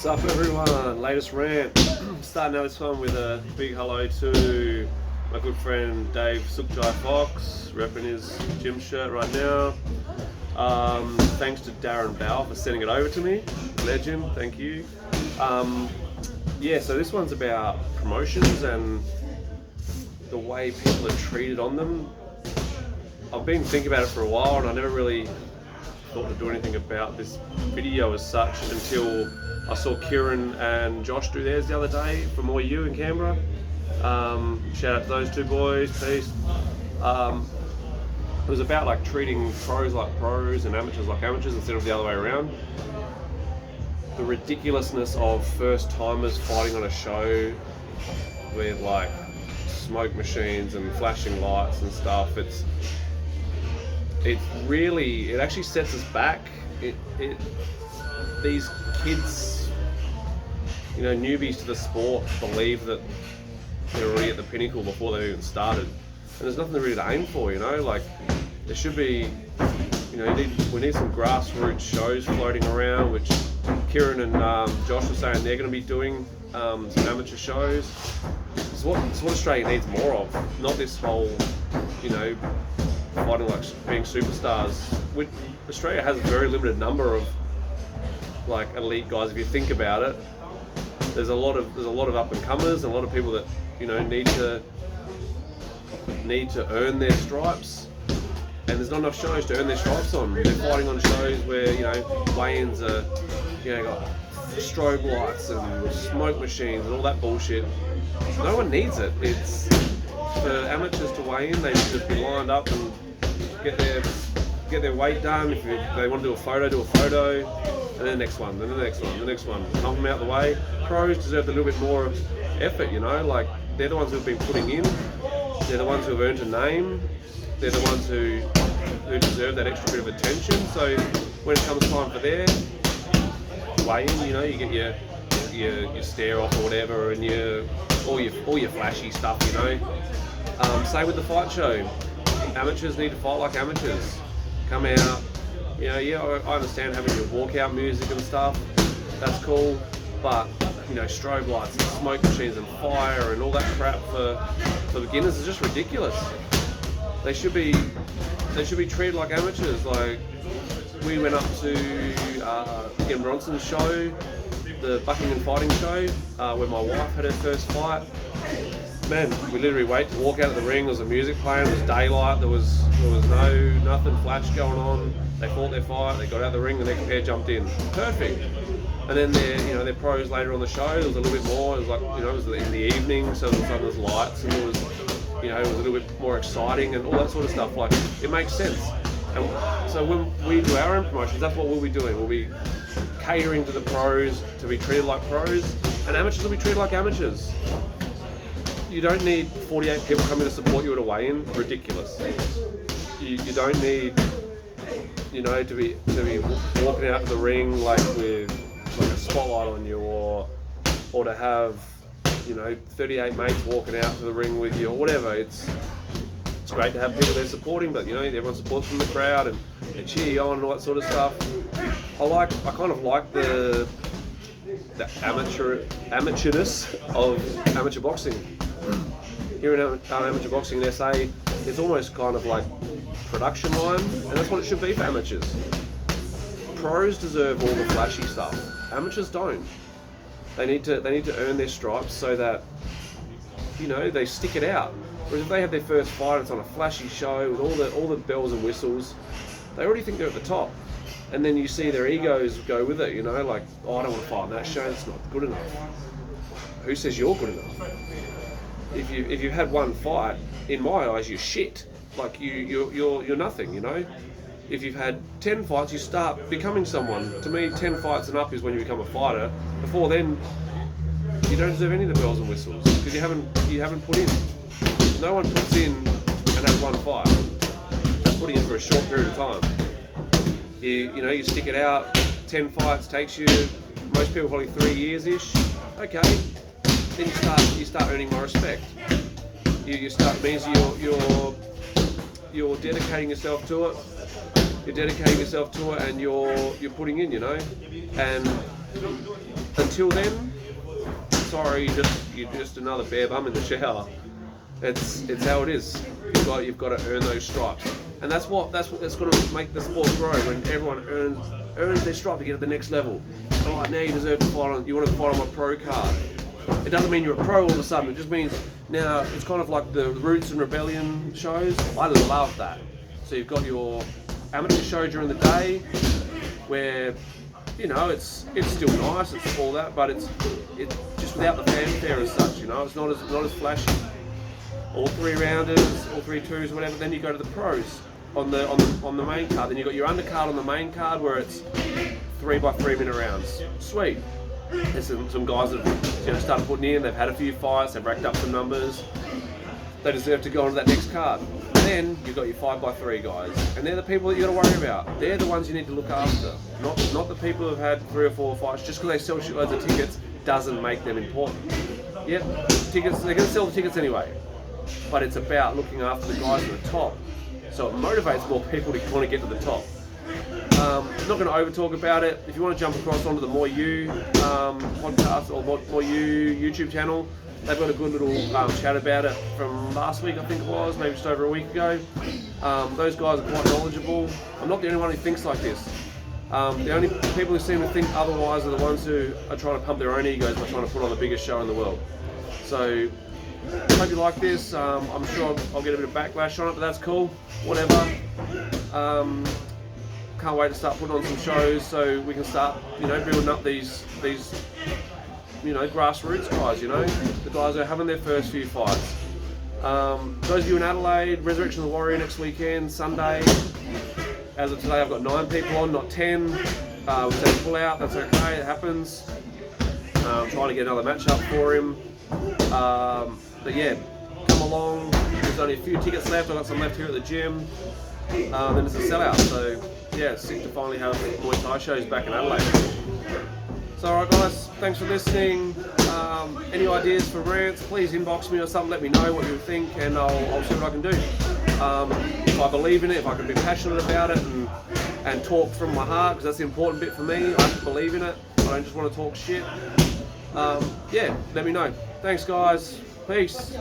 What's up everyone, latest rant. Starting out this one with a big hello to my good friend Dave Sukjai Fox, repping his gym shirt right now. Thanks to Darren Bell for sending it over to me, legend, thank you. So this one's about promotions and the way people are treated on them. I've been thinking about it for a while and I never really thought to do anything about this video as such until I saw Kieran and Josh do theirs the other day for Muay U in Canberra. Shout out to those two boys, peace. It was about like treating pros like pros and amateurs like amateurs instead of the other way around. The ridiculousness of first timers fighting on a show with like smoke machines and flashing lights and stuff. It actually sets us back. These kids, newbies to the sport, believe that they're already at the pinnacle before they've even started, and there's nothing really to aim for. Like there should be, we need some grassroots shows floating around, which Kieran and Josh were saying they're going to be doing some amateur shows. It's what Australia needs more of, not this whole, fighting like being superstars. Australia has a very limited number of like elite guys. If you think about it, there's a lot of up and comers and a lot of people that need to earn their stripes, and there's not enough shows to earn their stripes on. They're fighting on shows where weigh-ins are got strobe lights and smoke machines and all that bullshit. No one needs it. It's for amateurs to weigh in. They just be lined up and get their weight done. If they want to do a photo, and then the next one, then the next one, the next one. Knock them out the way. Pros deserve a little bit more effort, like they're the ones who have been putting in. They're the ones who have earned a name. They're the ones who deserve that extra bit of attention. So when it comes time for their weigh-in, you get your stare off or whatever, and all your flashy stuff, Same with the fight show. Amateurs need to fight like amateurs. Come out, I understand having your walkout music and stuff, that's cool, but strobe lights and smoke machines and fire and all that crap for beginners is just ridiculous. They should be treated like amateurs. Like we went up to Ian Bronson's show, the Buckingham Fighting Show, where my wife had her first fight. Man, we literally walk out of the ring. There was a music playing. There was daylight. There was nothing flash going on. They fought their fight. They got out of the ring. The next pair jumped in. Perfect. And then they're pros later on the show. There was a little bit more. It was like it was in the evening, so there was lights and it was it was a little bit more exciting and all that sort of stuff. Like it makes sense. And so when we do our own promotions, that's what we'll be doing. We'll be catering to the pros to be treated like pros, and amateurs will be treated like amateurs. You don't need 48 people coming to support you at a weigh-in. Ridiculous. You don't need, to be walking out of the ring like with a spotlight on you, or to have 38 mates walking out to the ring with you or whatever. It's great to have people there supporting, but everyone supports from the crowd and they cheer you on and all that sort of stuff. I kind of like the amateurness of amateur boxing. Here in amateur boxing, they say it's almost kind of like production line, and that's what it should be for amateurs. Pros deserve all the flashy stuff. Amateurs don't. They need to earn their stripes so that they stick it out. Whereas if they have their first fight, it's on a flashy show with all the bells and whistles. They already think they're at the top, and then you see their egos go with it. Like, oh, I don't want to fight on that show. That's not good enough. Who says you're good enough? If you've had one fight, in my eyes, you're shit. Like you're nothing. If you've had 10 fights, you start becoming someone. To me, 10 fights and up is when you become a fighter. Before then, you don't deserve any of the bells and whistles because you haven't put in. No one puts in and has one fight. That's putting in for a short period of time. You stick it out. 10 fights takes you, most people probably 3 years-ish. Okay. Then you start earning more respect. Means you're dedicating yourself to it. You're dedicating yourself to it, and you're putting in, and until then, sorry, you're just another bare bum in the shower. It's how it is. You've got to earn those stripes, and that's going to make the sport grow when everyone earns their stripe to get to the next level. All right, now you deserve to fight on. You want to fight on my pro card. It doesn't mean you're a pro all of a sudden. It just means now it's kind of like the Roots and Rebellion shows. I love that. So you've got your amateur show during the day, where it's still nice, it's all that, but it's just without the fanfare as such. It's not as flashy. All 3 rounders, all 3 twos, whatever. Then you go to the pros on the main card. Then you got your undercard on the main card where it's 3 by 3 minute rounds. Sweet. There's some guys that have started putting in. They've had a few fights. They've racked up some numbers. They deserve to go on to that next card. Then you've got your 5 by 3 guys, and they're the people that you got to worry about. They're the ones you need to look after, not the people who've had 3 or 4 fights. Just because they sell shitloads of tickets doesn't make them important. Yep, tickets, they're going to sell the tickets anyway, but it's about looking after the guys at the top, so it motivates more people to want to get to the top. Not going to over talk about it. If you want to jump across onto the Muay U podcast or Muay U YouTube channel, they've got a good little chat about it from last week, I think it was, maybe just over a week ago. Those guys are quite knowledgeable. I'm not the only one who thinks like this. The only people who seem to think otherwise are the ones who are trying to pump their own egos by trying to put on the biggest show in the world. So, hope you like this. I'm sure I'll get a bit of backlash on it, but that's cool. Whatever. Can't wait to start putting on some shows so we can start, building up these grassroots guys, the guys who are having their first few fights. Those of you in Adelaide, Resurrection of the Warrior next weekend, Sunday. As of today, I've got 9 people on, not 10. We said pull out, that's okay, it happens. I'm trying to get another match up for him. But yeah, come along. There's only a few tickets left. I've got some left here at the gym. Then it's a sellout. So yeah, it's sick to finally have Muay Thai shows back in Adelaide. So alright guys, thanks for listening. Any ideas for rants, please inbox me or something, let me know what you think, and I'll see what I can do. If I believe in it, if I can be passionate about it and talk from my heart, because that's the important bit for me. I have to believe in it, I don't just want to talk shit. Yeah, let me know. Thanks guys, peace.